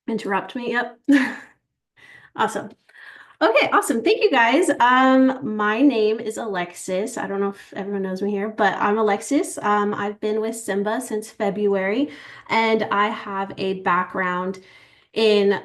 Interrupt me. Yep. Awesome. Okay, awesome. Thank you guys. My name is Alexis. I don't know if everyone knows me here, but I'm Alexis. I've been with SIMBA since February, and I have a background in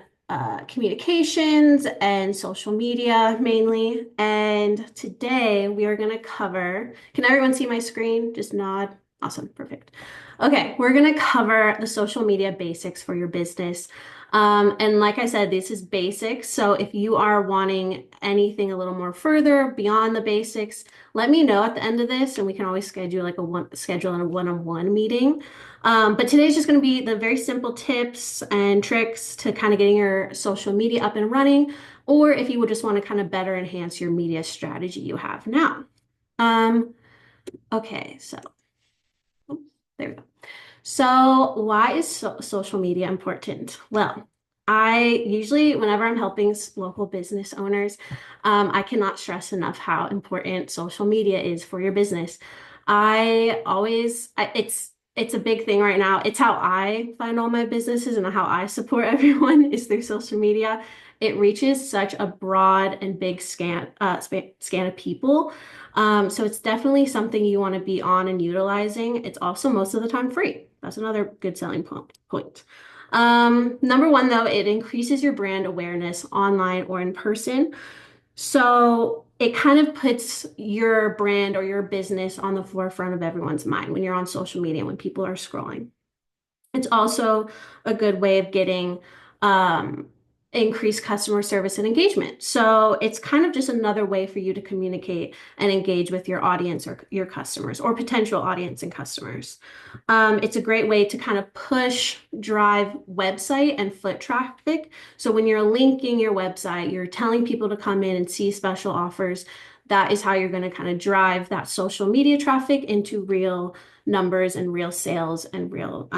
communications and social media mainly. And today we are going to cover, can everyone see my screen? Just nod. Awesome, perfect. Okay, we're going to cover the social media basics for your business. And like I said, this is basics. So if you are wanting anything a little more further beyond the basics, let me know at the end of this, and we can always schedule like a one-on-one meeting. But today's just going to be the very simple tips and tricks to kind of getting your social media up and running, or if you would just want to kind of better enhance your media strategy you have now. Um, okay, so there we go. So, why is social media important? Well, I usually, whenever I'm helping local business owners, I cannot stress enough how important social media is for your business. It's a big thing right now. It's how I find all my businesses and how I support everyone is through social media. It reaches such a broad and big scan of people. So it's definitely something you want to be on and utilizing. It's also most of the time free. That's another good selling point. Number one, though, it increases your brand awareness online or in person. So it kind of puts your brand or your business on the forefront of everyone's mind when you're on social media, when people are scrolling. It's also a good way of getting um, increased customer service and engagement. So it's kind of just another way for you to communicate and engage with your audience or your customers or potential audience and customers. It's a great way to kind of push, drive website and foot traffic. So when you're linking your website, you're telling people to come in and see special offers. That is how you're going to kind of drive that social media traffic into real numbers and real sales and real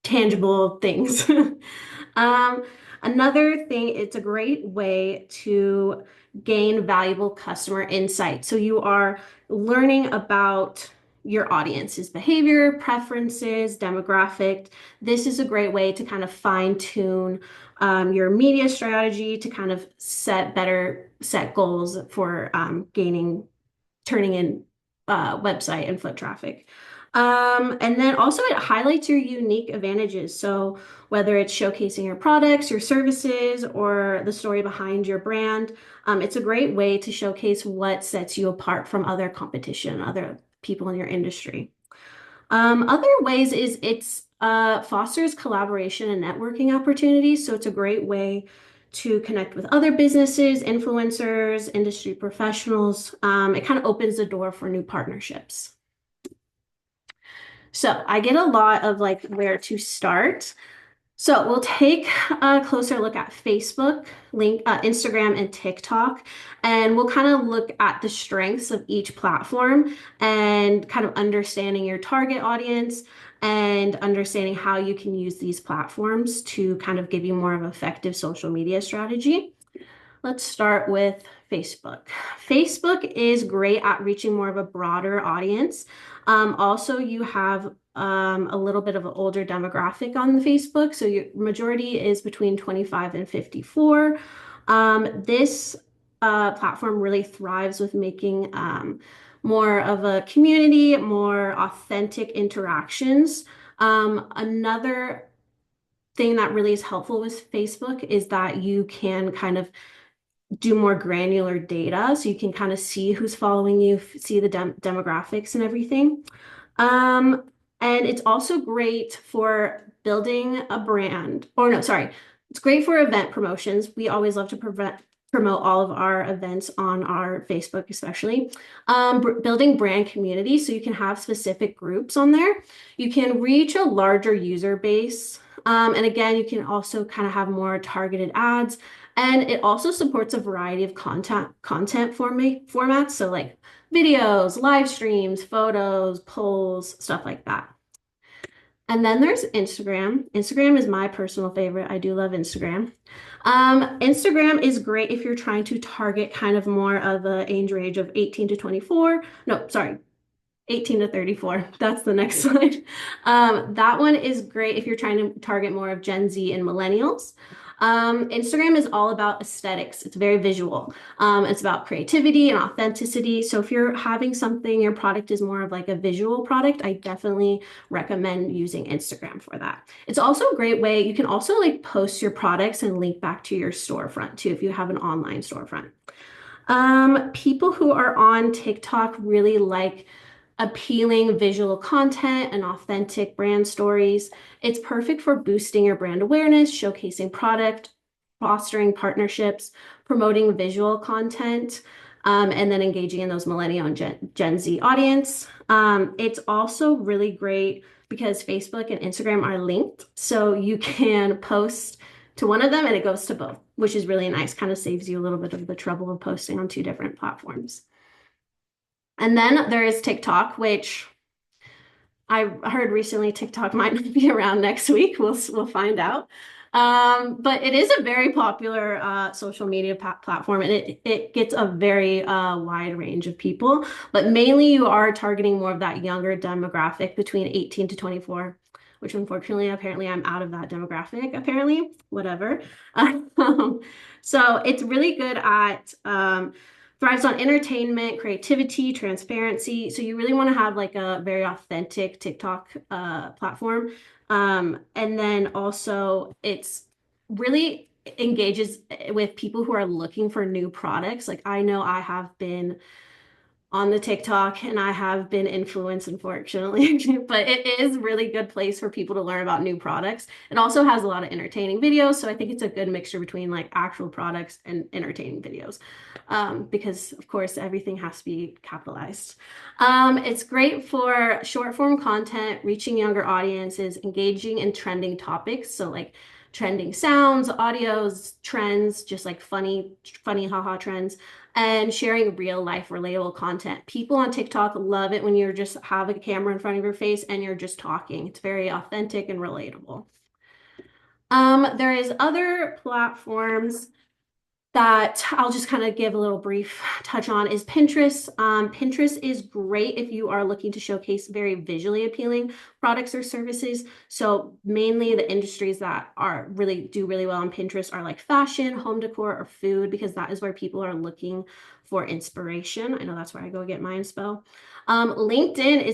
tangible things. Um, Another thing, it's a great way to gain valuable customer insight. So you are learning about your audience's behavior, preferences, demographic. This is a great way to kind of fine tune your media strategy to kind of set goals for turning in website and foot traffic. And then also it highlights your unique advantages. So whether it's showcasing your products, your services, or the story behind your brand, it's a great way to showcase what sets you apart from other competition, other people in your industry. Other ways is it's fosters collaboration and networking opportunities. So it's a great way to connect with other businesses, influencers, industry professionals. It kind of opens the door for new partnerships. So I get a lot of like where to start. So we'll take a closer look at Facebook, Instagram, and TikTok, and we'll kind of look at the strengths of each platform and kind of understanding your target audience and understanding how you can use these platforms to kind of give you more of an effective social media strategy. Let's start with Facebook. Facebook is great at reaching more of a broader audience. Also, you have a little bit of an older demographic on the Facebook. So your majority is between 25 and 54. This platform really thrives with making more of a community, more authentic interactions. Another thing that really is helpful with Facebook is that you can kind of do more granular data so you can kind of see who's following you, see the demographics and everything. Um, and it's also great for building a brand, or no, sorry, it's great for event promotions. We always love to promote all of our events on our Facebook, especially. Building brand community so you can have specific groups on there. You can reach a larger user base. And again, you can also kind of have more targeted ads. And it also supports a variety of content formats. So like videos, live streams, photos, polls, stuff like that. And then there's Instagram. Instagram is my personal favorite. I do love Instagram. Instagram is great if you're trying to target kind of more of an age range of 18 to 24. No, sorry, 18 to 34. That's the next slide. That one is great if you're trying to target more of Gen Z and millennials. Instagram is all about aesthetics. It's very visual. It's about creativity and authenticity. So if you're having something, your product is more of like a visual product, I definitely recommend using Instagram for that. It's also a great way. You can also like post your products and link back to your storefront too, if you have an online storefront. People who are on TikTok really like appealing visual content and authentic brand stories. It's perfect for boosting your brand awareness, showcasing product, fostering partnerships, promoting visual content, and then engaging in those millennial and Gen Z audience. It's also really great because Facebook and Instagram are linked, so you can post to one of them and it goes to both, which is really nice. Kind of saves you a little bit of the trouble of posting on two different platforms. And then there is TikTok, which I heard recently TikTok might not be around next week. We'll find out. But it is a very popular social media platform, and it gets a very wide range of people. But mainly, you are targeting more of that younger demographic between 18 to 24, which unfortunately, apparently, I'm out of that demographic. Apparently, whatever. So it's really good at thrives on entertainment, creativity, transparency. So you really want to have like a very authentic TikTok platform. And then also it's really engages with people who are looking for new products. Like I know I have been on the TikTok and I have been influenced, unfortunately, but it is really good place for people to learn about new products. It also has a lot of entertaining videos, so I think it's a good mixture between like actual products and entertaining videos, because of course everything has to be capitalized. It's great for short form content, reaching younger audiences, engaging in trending topics, so like trending sounds, audios, trends, just like funny haha trends, and sharing real life relatable content. People on TikTok love it when you just have a camera in front of your face and you're just talking. It's very authentic and relatable. There is other platforms that I'll just kind of give a little brief touch on is Pinterest. Pinterest is great if you are looking to showcase very visually appealing products or services. So mainly the industries that are do really well on Pinterest are like fashion, home decor, or food, because that is where people are looking for inspiration. I know that's where I go get my inspo. LinkedIn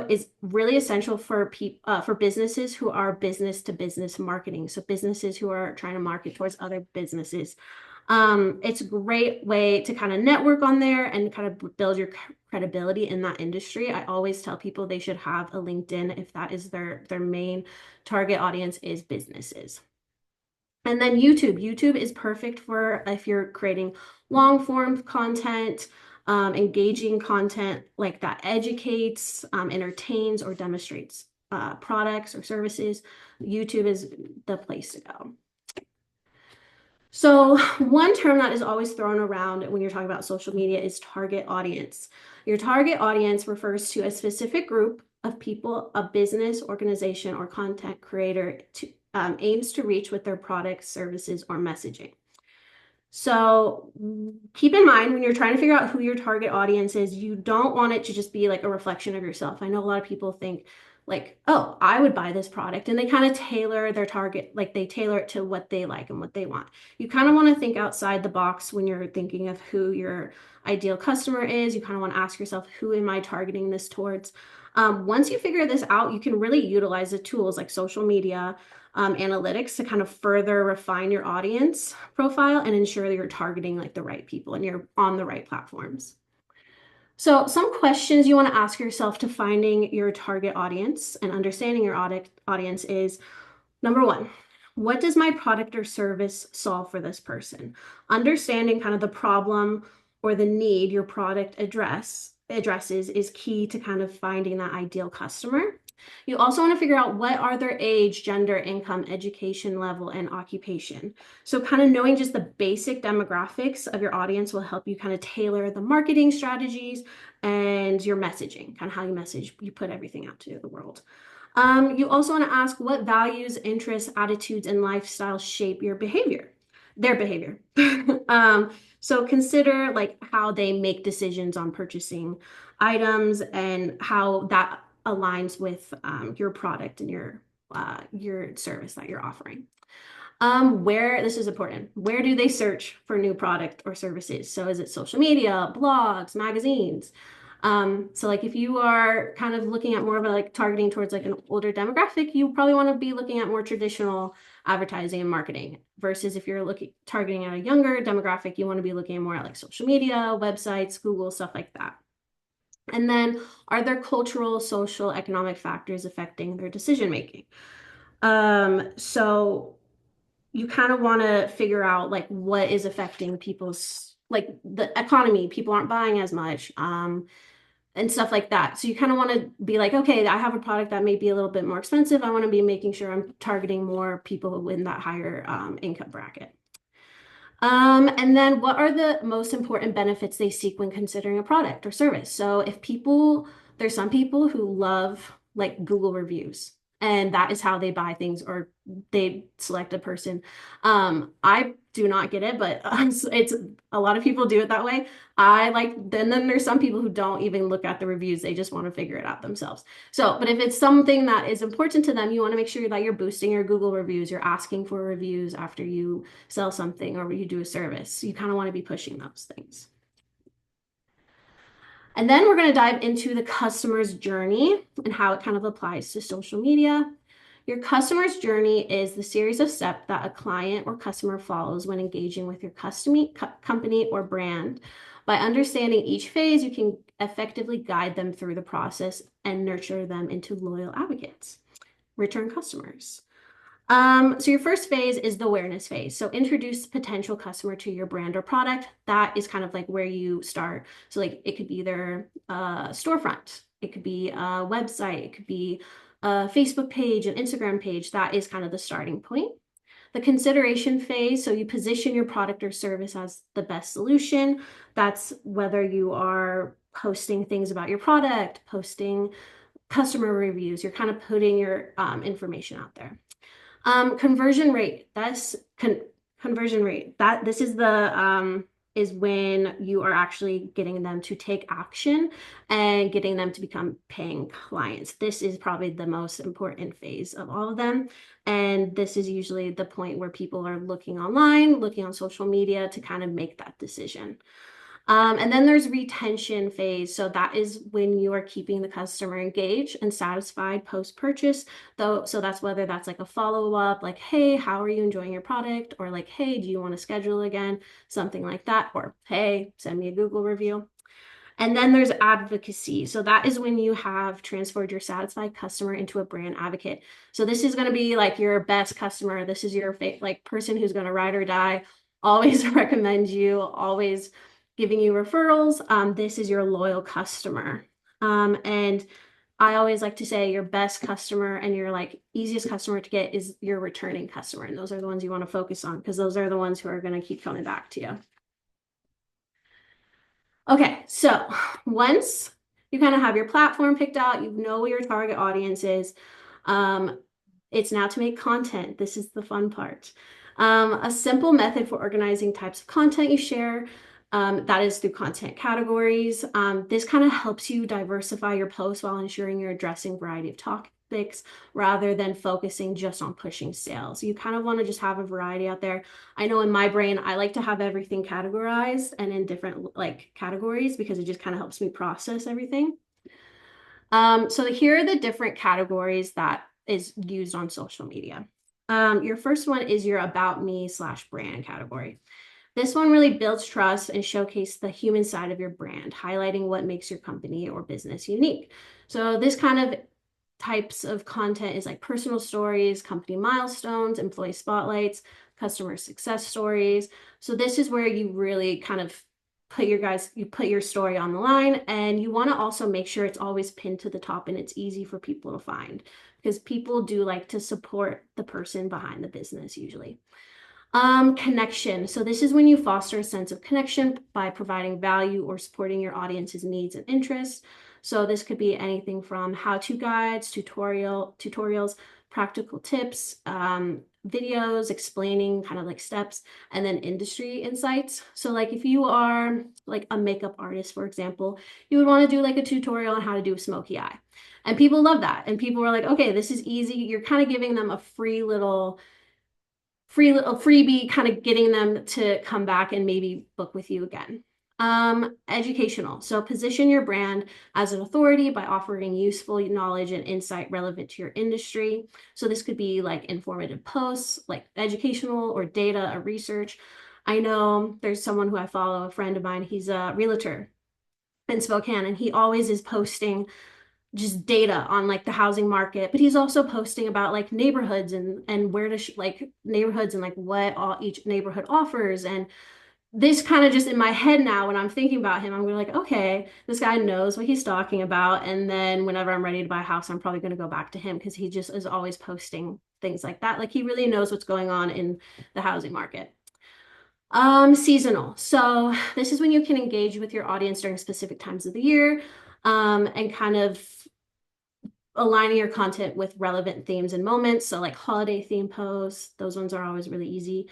is really essential for businesses who are business to business marketing. So businesses who are trying to market towards other businesses. It's a great way to kind of network on there and kind of build your credibility in that industry. I always tell people they should have a LinkedIn if that is their main target audience is businesses. And then YouTube. YouTube is perfect for if you're creating long form content, engaging content like that educates, entertains, or demonstrates products or services. YouTube is the place to go. So one term that is always thrown around when you're talking about social media is target audience. Your target audience refers to a specific group of people, a business, organization, or content creator aims to reach with their products, services, or messaging. So keep in mind when you're trying to figure out who your target audience is, you don't want it to just be like a reflection of yourself. I know a lot of people think like, oh, I would buy this product. And they kind of tailor their target, like they tailor it to what they like and what they want. You kind of want to think outside the box when you're thinking of who your ideal customer is. You kind of want to ask yourself, who am I targeting this towards? Once you figure this out, you can really utilize the tools like social media, analytics to kind of further refine your audience profile and ensure that you're targeting like the right people and you're on the right platforms. So some questions you want to ask yourself to finding your target audience and understanding your audience is, number one, what does my product or service solve for this person? Understanding kind of the problem or the need your product addresses is key to kind of finding that ideal customer. You also want to figure out what are their age, gender, income, education level, and occupation. So kind of knowing just the basic demographics of your audience will help you kind of tailor the marketing strategies and your messaging, kind of how you message, you put everything out to the world. You also want to ask what values, interests, attitudes, and lifestyles shape your behavior. their behavior. So consider like how they make decisions on purchasing items and how that aligns with your product and your service that you're offering. Where this is important, where do they search for new product or services? So is it social media, blogs, magazines? So like if you are kind of looking at more of a like targeting towards like an older demographic, you probably want to be looking at more traditional advertising and marketing versus if you're looking targeting at a younger demographic, you want to be looking more at like social media, websites, Google, stuff like that. And then are there cultural, social, economic factors affecting their decision making? So you kind of want to figure out like what is affecting people's like the economy. People aren't buying as much, and stuff like that. So you kind of want to be like, okay, I have a product that may be a little bit more expensive. I want to be making sure I'm targeting more people in that higher income bracket. And then what are the most important benefits they seek when considering a product or service? So if people, there's some people who love like Google reviews, and that is how they buy things or they select a person. I do not get it, but it's a lot of people do it that way. I like, then there's some people who don't even look at the reviews. They just want to figure it out themselves. So, but if it's something that is important to them, you want to make sure that you're boosting your Google reviews. You're asking for reviews after you sell something or you do a service. You kind of want to be pushing those things. And then we're going to dive into the customer's journey and how it kind of applies to social media. Your customer's journey is the series of steps that a client or customer follows when engaging with your company or brand. By understanding each phase, you can effectively guide them through the process and nurture them into loyal advocates, return customers. So your first phase is the awareness phase. So introduce potential customer to your brand or product. That is kind of like where you start. So like it could be their storefront, it could be a website, it could be a Facebook page, an Instagram page. That is kind of the starting point. The consideration phase, so you position your product or service as the best solution. That's whether you are posting things about your product, posting customer reviews, you're kind of putting your information out there. Conversion rate, conversion rate. That this is the is when you are actually getting them to take action and getting them to become paying clients. This is probably the most important phase of all of them. And this is usually the point where people are looking online, looking on social media to kind of make that decision. And then there's retention phase. So that is when you are keeping the customer engaged and satisfied post-purchase. Though, so that's whether that's like a follow-up, like, hey, how are you enjoying your product? Or like, hey, do you want to schedule again? Something like that. Or hey, send me a Google review. And then there's advocacy. So that is when you have transferred your satisfied customer into a brand advocate. So this is going to be like your best customer. This is your like person who's going to ride or die, always recommend you, always giving you referrals. This is your loyal customer. And I always like to say your best customer and your like easiest customer to get is your returning customer. And those are the ones you want to focus on because those are the ones who are going to keep coming back to you. Okay, so once you kind of have your platform picked out, you know what your target audience is. It's now to make content. This is the fun part. A simple method for organizing types of content you share. That is through content categories. This kind of helps you diversify your posts while ensuring you're addressing a variety of topics rather than focusing just on pushing sales. You kind of want to just have a variety out there. I know in my brain, I like to have everything categorized and in different like categories because it just kind of helps me process everything. So here are the different categories that is used on social media. Your first one is your about me / brand category. This one really builds trust and showcases the human side of your brand, highlighting what makes your company or business unique. So this kind of types of content is like personal stories, company milestones, employee spotlights, customer success stories. So this is where you really kind of you put your story on the line, and you want to also make sure it's always pinned to the top and it's easy for people to find because people do like to support the person behind the business usually. Connection. So this is when you foster a sense of connection by providing value or supporting your audience's needs and interests. So this could be anything from how-to guides, tutorials, practical tips, videos explaining kind of like steps, and then industry insights. So like if you are like a makeup artist, for example, you would want to do like a tutorial on how to do a smoky eye. And people love that. And people were like, okay, this is easy. You're kind of giving them a free little freebie, kind of getting them to come back and maybe book with you again. Educational. So position your brand as an authority by offering useful knowledge and insight relevant to your industry. So this could be like informative posts, like educational or data or research. I know there's someone who I follow, a friend of mine, he's a realtor in Spokane, and he always is posting just data on like the housing market, but he's also posting about like neighborhoods and where to like neighborhoods and like what all each neighborhood offers. And this kind of just in my head now, when I'm thinking about him, I'm going like, okay, this guy knows what he's talking about. And then whenever I'm ready to buy a house, I'm probably going to go back to him because he just is always posting things like that. Like he really knows what's going on in the housing market. Seasonal. So this is when you can engage with your audience during specific times of the year, and kind of aligning your content with relevant themes and moments. So like holiday theme posts, those ones are always really easy.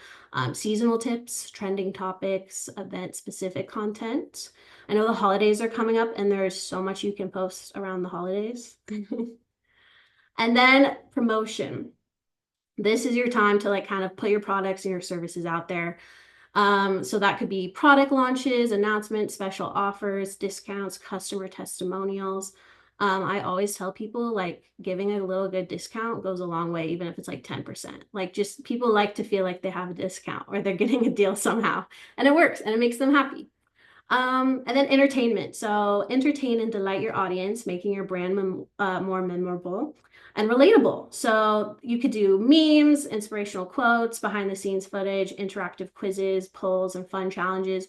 Seasonal tips, trending topics, event specific content. I know the holidays are coming up and there's so much you can post around the holidays. And then promotion. This is your time to like kind of put your products and your services out there. So that could be product launches, announcements, special offers, discounts, customer testimonials. I always tell people like giving a little good discount goes a long way, even if it's like 10%. Like just people like to feel like they have a discount or they're getting a deal somehow, and it works and it makes them happy. And then entertainment. So entertain and delight your audience, making your brand more memorable and relatable. So you could do memes, inspirational quotes, behind the scenes footage, interactive quizzes, polls, and fun challenges.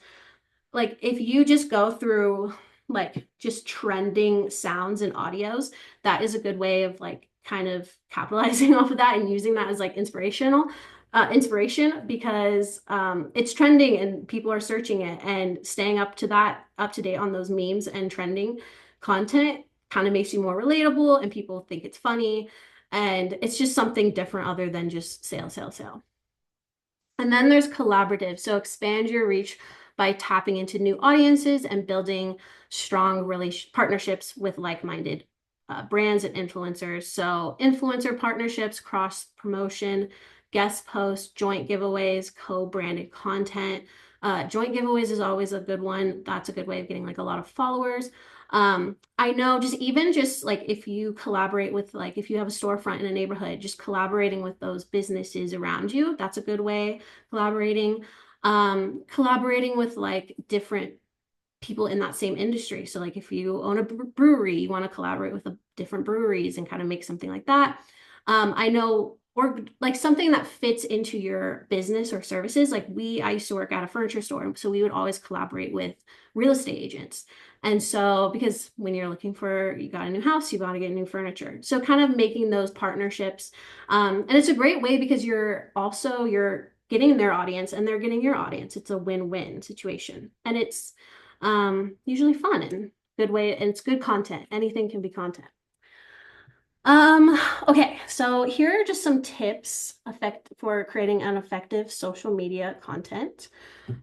Like if you just go through like just trending sounds and audios, that is a good way of like kind of capitalizing off of that and using that as like inspiration because it's trending and people are searching it, and staying up to that, up to date on those memes and trending content kind of makes you more relatable and people think it's funny, and it's just something different other than just sale, sale, sale. And then there's collaborative. So expand your reach by tapping into new audiences and building strong partnerships with like-minded brands and influencers. So influencer partnerships, cross promotion, guest posts, joint giveaways, co-branded content. Joint giveaways is always a good one. That's a good way of getting like a lot of followers. I know just like if you collaborate with like if you have a storefront in a neighborhood, just collaborating with those businesses around you, that's a good way. Collaborating, collaborating with like different people in that same industry. So like if you own a brewery, you want to collaborate with different breweries and kind of make something like that. I know, or like something that fits into your business or services. Like I used to work at a furniture store, so we would always collaborate with real estate agents. And so, because when you're looking for, you got a new house, you got to get new furniture. So kind of making those partnerships. And it's a great way because you're getting their audience and they're getting your audience. It's a win-win situation. And it's usually fun and good way, and it's good content. Anything can be content. Okay, so here are just some tips for creating an effective social media content.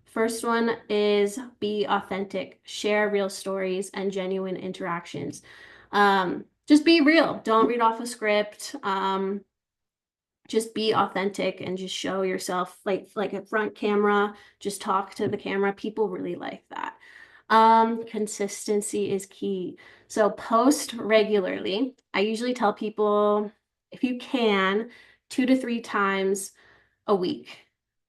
First one is be authentic, share real stories and genuine interactions. Just be real. Don't read off a script. Just be authentic and just show yourself like a front camera, just talk to the camera. People really like that. Consistency is key. So post regularly. I usually tell people if you can, 2 to 3 times a week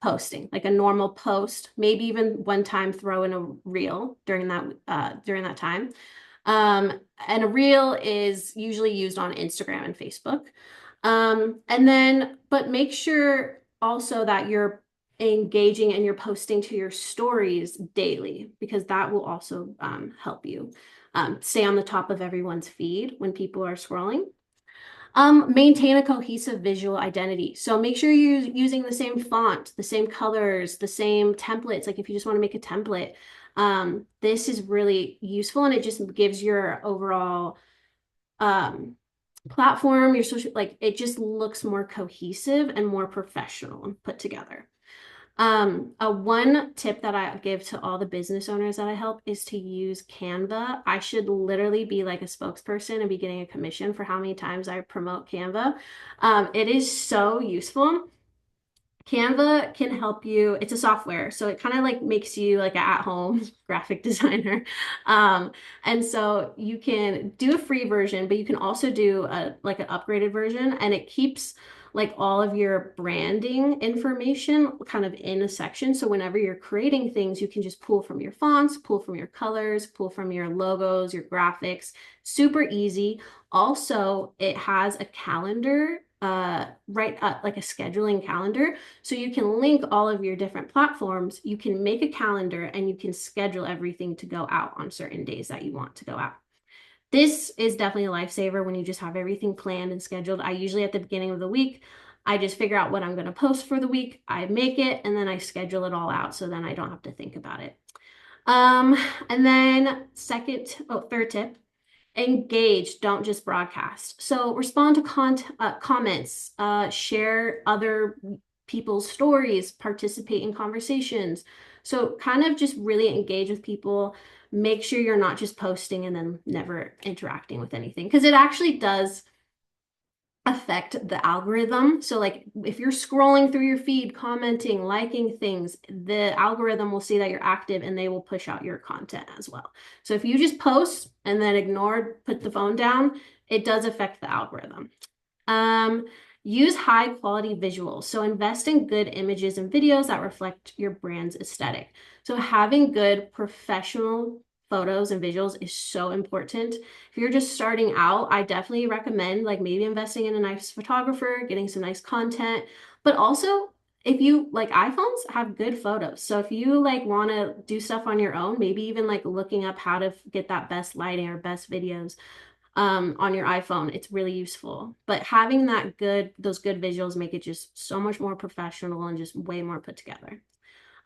posting, like a normal post, maybe even one time throw in a reel during that time. And a reel is usually used on Instagram and Facebook. But make sure also that you're engaging and you're posting to your stories daily, because that will also help you stay on the top of everyone's feed when people are scrolling. Maintain a cohesive visual identity. So make sure you're using the same font, the same colors, the same templates. Like if you just want to make a template, this is really useful and it just gives your overall platform, your social, like it just looks more cohesive and more professional and put together. A one tip that I give to all the business owners that I help is to use Canva. I should literally be like a spokesperson and be getting a commission for how many times I promote Canva. It is so useful. Canva can help you. It's a software, so it kind of like makes you like an at-home graphic designer. Um, and so you can do a free version, but you can also do a like an upgraded version, and it keeps like all of your branding information kind of in a section. So whenever you're creating things, you can just pull from your fonts, pull from your colors, pull from your logos, your graphics. Super easy. Also, it has a calendar, right, like a scheduling calendar. So you can link all of your different platforms. You can make a calendar and you can schedule everything to go out on certain days that you want to go out. This is definitely a lifesaver when you just have everything planned and scheduled. I usually at the beginning of the week, I just figure out what I'm going to post for the week. I make it and then I schedule it all out so then I don't have to think about it. Um, and then third tip, engage, don't just broadcast. So respond to comments, share other people's stories, participate in conversations. So kind of just really engage with people. Make sure you're not just posting and then never interacting with anything because it actually does affect the algorithm. So like if you're scrolling through your feed, commenting, liking things, the algorithm will see that you're active and they will push out your content as well. So if you just post and then ignore, put the phone down, it does affect the algorithm. Um, Use high quality visuals. So invest in good images and videos that reflect your brand's aesthetic. So having good professional photos and visuals is so important. If you're just starting out, I definitely recommend like maybe investing in a nice photographer, getting some nice content, but also if you like iPhones have good photos. So if you like want to do stuff on your own, maybe even like looking up how to get that best lighting or best videos on your iPhone, it's really useful. But having those good visuals make it just so much more professional and just way more put together.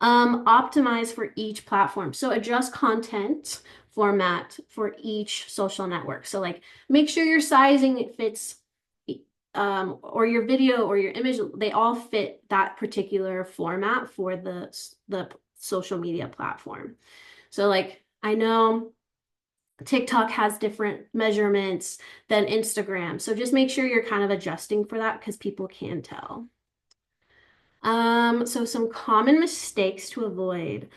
Optimize for each platform. So adjust content format for each social network. So like make sure your sizing it fits or your video or your image, they all fit that particular format for the social media platform. So like I know TikTok has different measurements than Instagram. So just make sure you're kind of adjusting for that because people can tell. So some common mistakes to avoid.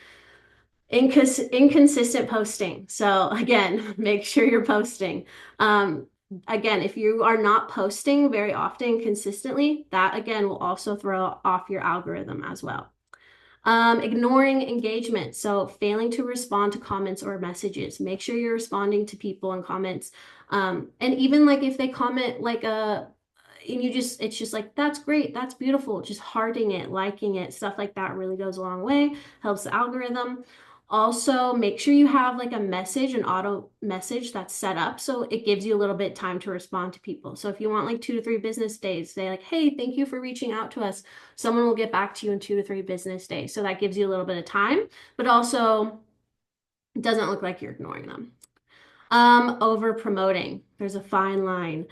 Inconsistent posting. So again, make sure you're posting. Again, if you are not posting very often consistently, that again will also throw off your algorithm as well. Ignoring engagement. So failing to respond to comments or messages. Make sure you're responding to people and comments. And even like if they comment like and it's just like, that's great, that's beautiful. Just hearting it, liking it, stuff like that really goes a long way, helps the algorithm. Also, make sure you have like a message, an auto message that's set up so it gives you a little bit time to respond to people. So if you want like 2 to 3 business days, say like, hey, thank you for reaching out to us. Someone will get back to you in 2 to 3 business days. So that gives you a little bit of time, but also it doesn't look like you're ignoring them. Over promoting. There's a fine line.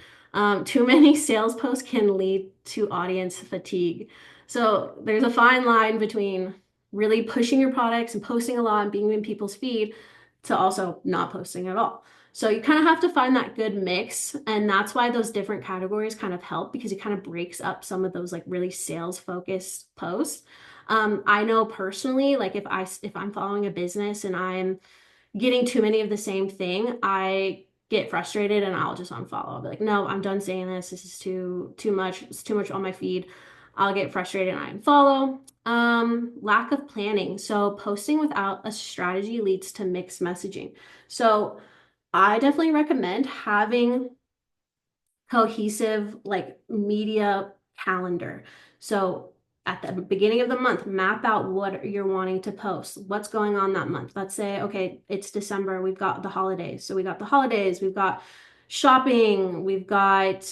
Too many sales posts can lead to audience fatigue. So there's a fine line between really pushing your products and posting a lot and being in people's feed to also not posting at all. So you kind of have to find that good mix. And that's why those different categories kind of help because it kind of breaks up some of those like really sales focused posts. I know personally, like if I'm following a business and I'm getting too many of the same thing, I get frustrated and I'll just unfollow. I'll be like, no, I'm done saying this. This is too much. It's too much on my feed. I'll get frustrated and I unfollow. Lack of planning. So posting without a strategy leads to mixed messaging. So I definitely recommend having cohesive like media calendar. So at the beginning of the month, map out what you're wanting to post, what's going on that month. Let's say, okay, it's December, we've got the holidays. So we got the holidays, we've got shopping, we've got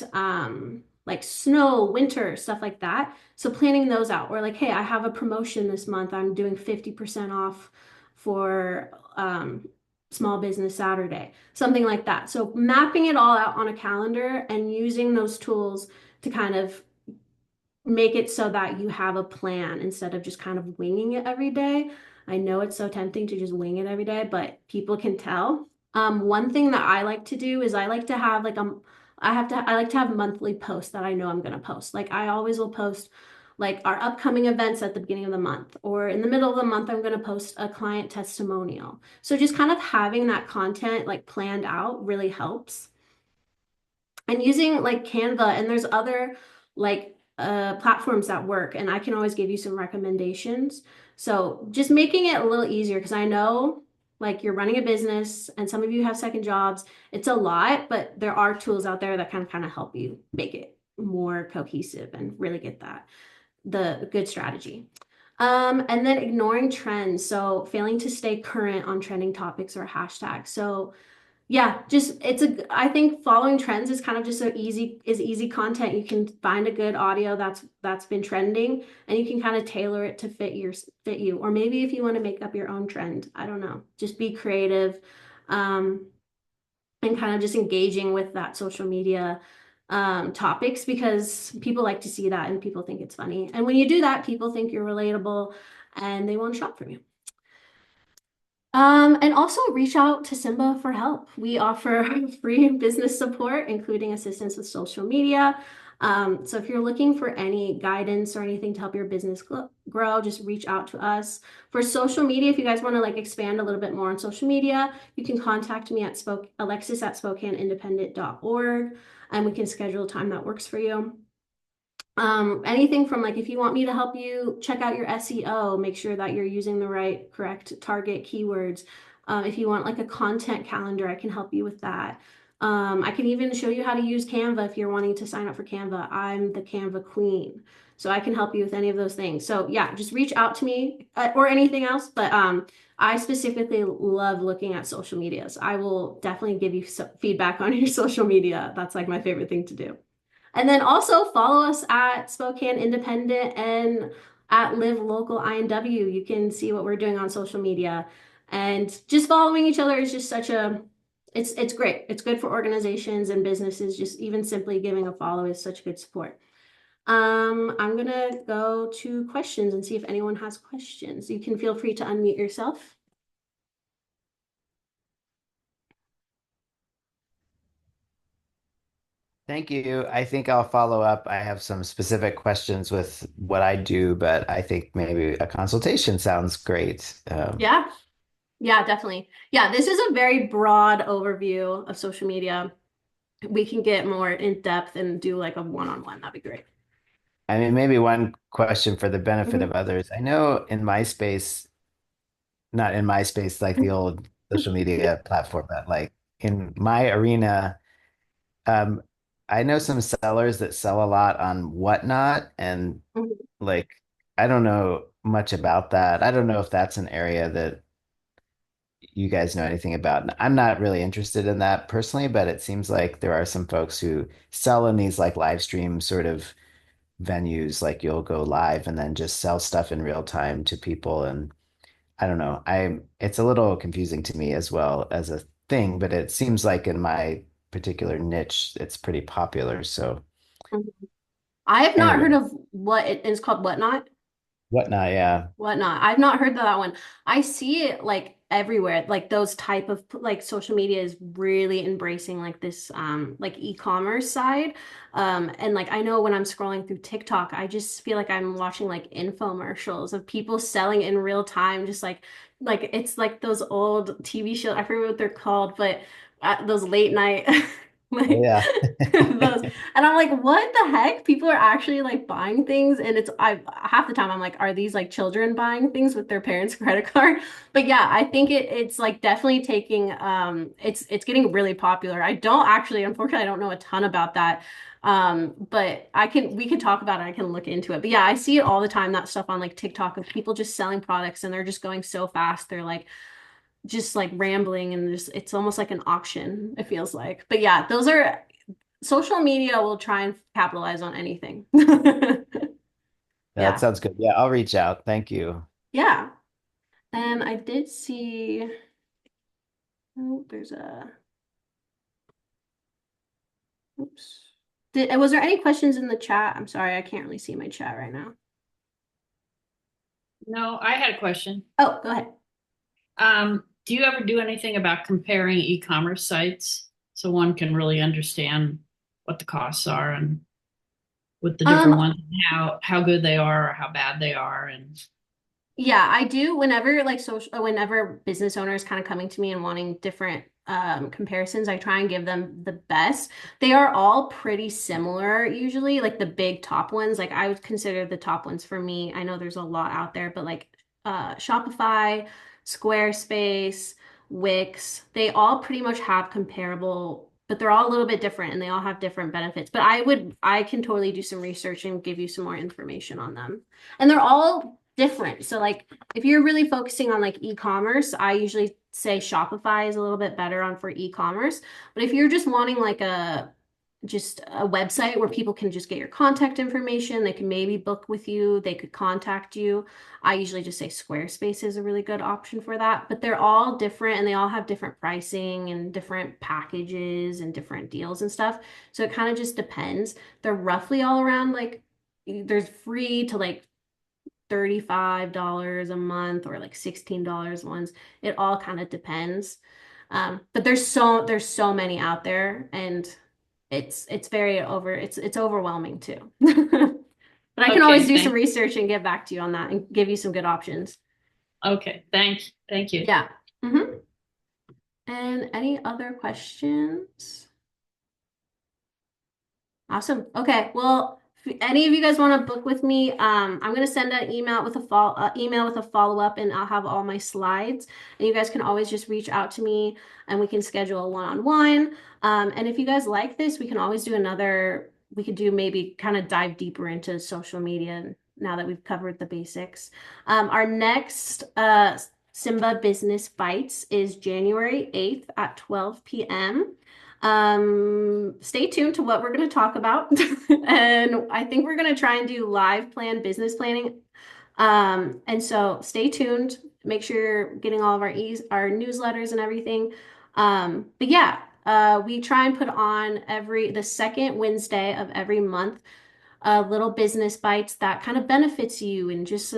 like snow, winter, stuff like that. So planning those out, or like, hey, I have a promotion this month. I'm doing 50% off for Small Business Saturday, something like that. So mapping it all out on a calendar and using those tools to kind of make it so that you have a plan instead of just kind of winging it every day. I know it's so tempting to just wing it every day, but people can tell. One thing that I like to do is I like to have I like to have monthly posts that I know I'm gonna post. Like I always will post like our upcoming events at the beginning of the month, or in the middle of the month, I'm gonna post a client testimonial. So just kind of having that content like planned out really helps, and using like Canva, and there's other like platforms that work, and I can always give you some recommendations. So just making it a little easier, because I know like you're running a business and some of you have second jobs. It's a lot, but there are tools out there that can kind of help you make it more cohesive and really get that the good strategy. And then ignoring trends. So failing to stay current on trending topics or hashtags. So yeah, just I think following trends is kind of just easy content. You can find a good audio that's been trending, and you can kind of tailor it to fit you. Or maybe if you want to make up your own trend, I don't know. Just be creative, um, and kind of just engaging with that social media topics, because people like to see that and people think it's funny. And when you do that, people think you're relatable and they want to shop from you. And also reach out to SIMBA for help. We offer free business support, including assistance with social media. So if you're looking for any guidance or anything to help your business grow, just reach out to us. For social media, if you guys want to like expand a little bit more on social media, you can contact me at Alexis at SpokaneIndependent.org, and we can schedule a time that works for you. Anything from like if you want me to help you check out your SEO, make sure that you're using the correct target keywords. If you want like a content calendar, I can help you with that. I can even show you how to use Canva if you're wanting to sign up for Canva. I'm the Canva queen, so I can help you with any of those things. So yeah, just reach out to me, or anything else. But I specifically love looking at social media, so I will definitely give you some feedback on your social media. That's like my favorite thing to do. And then also follow us at Spokane Independent and at Live Local INW. You can see what we're doing on social media. And just following each other is just it's great. It's good for organizations and businesses. Just even simply giving a follow is such good support. I'm gonna go to questions and see if anyone has questions. You can feel free to unmute yourself. Thank you. I think I'll follow up. I have some specific questions with what I do, but I think maybe a consultation sounds great. Yeah, yeah, definitely. Yeah, this is a very broad overview of social media. We can get more in depth and do like a one-on-one. That'd be great. I mean, maybe one question for the benefit Mhm. of others. I know in MySpace, not in MySpace, like the old social media platform, but like in my arena, um, I know some sellers that sell a lot on Whatnot, and Mhm. like I don't know much about that. I don't know if that's an area that you guys know anything about. I'm not really interested in that personally, but it seems like there are some folks who sell in these like live stream sort of venues, like you'll go live and then just sell stuff in real time to people. And I don't know, it's a little confusing to me as well as a thing, but it seems like in my particular niche, it's pretty popular. So Mhm. I have not heard anyway, of what it is called whatnot. whatnot, yeah. Whatnot. I've not heard of that one. I see it like everywhere. Like those type of like social media is really embracing like this like e-commerce side. And like I know when I'm scrolling through TikTok, I just feel like I'm watching like infomercials of people selling in real time, just like it's like those old TV shows. I forget what they're called, but those late night Oh, like yeah. those. And I'm like, what the heck? People are actually like buying things, and I half the time I'm like, are these like children buying things with their parents' credit card? But yeah, I think it's like definitely taking it's getting really popular. I don't actually, unfortunately, I don't know a ton about that. But we can talk about it. I can look into it. But yeah, I see it all the time, that stuff on like TikTok of people just selling products, and they're just going so fast. They're like just like rambling, and just it's almost like an auction, it feels like. But yeah, those are social media will try and capitalize on anything. That Yeah. sounds good. Yeah, I'll reach out. Thank you. Yeah. And I did see. Oh, there's a, oops. Was there any questions in the chat? I'm sorry, I can't really see my chat right now. No, I had a question. Oh, go ahead. Do you ever do anything about comparing e-commerce sites so one can really understand what the costs are and with the different Um, ones, and how good they are or how bad they are? And Yeah, I do whenever like whenever business owners kind of coming to me and wanting different comparisons, I try and give them the best. They are all pretty similar usually, like the big top ones. Like I would consider the top ones for me. I know there's a lot out there, but like Shopify, Squarespace, Wix, they all pretty much have comparable, but they're all a little bit different and they all have different benefits. But I can totally do some research and give you some more information on them. And they're all different. So like if you're really focusing on like e-commerce, I usually say Shopify is a little bit better on for e-commerce. But if you're just wanting like a just a website where people can just get your contact information, they can maybe book with you, they could contact you. I usually just say Squarespace is a really good option for that, but they're all different and they all have different pricing and different packages and different deals and stuff. So it kind of just depends. They're roughly all around like there's free to like $35 a month or like $16 ones. It all kind of depends. But there's so many out there and it's very it's overwhelming too. But I can always okay, do some research and get back to you on that and give you some good options. thank you. Yeah. hmm And any other questions? Awesome. Okay. Well, if any of you guys want to book with me, I'm gonna send an email with a follow up, and I'll have all my slides. And you guys can always just reach out to me, and we can schedule a one-on-one. And if you guys like this, we can always do another. We could do maybe kind of dive deeper into social media now that we've covered the basics. Our next SIMBA Business Bites is January 8th at 12 p.m. Stay tuned to what we're going to talk about. And I think we're going to try and do live plan business planning. And so stay tuned. Make sure you're getting all of our newsletters and everything. But yeah, we try and put on the second Wednesday of every month, little business bites that kind of benefits you and just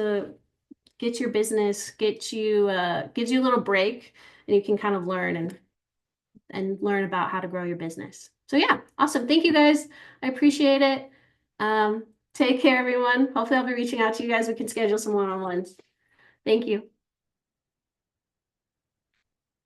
gets your business, gives you a little break and you can kind of learn and learn about how to grow your business. So yeah, awesome. Thank you guys. I appreciate it. Take care, everyone. Hopefully I'll be reaching out to you guys. We can schedule some one-on-ones. Thank you.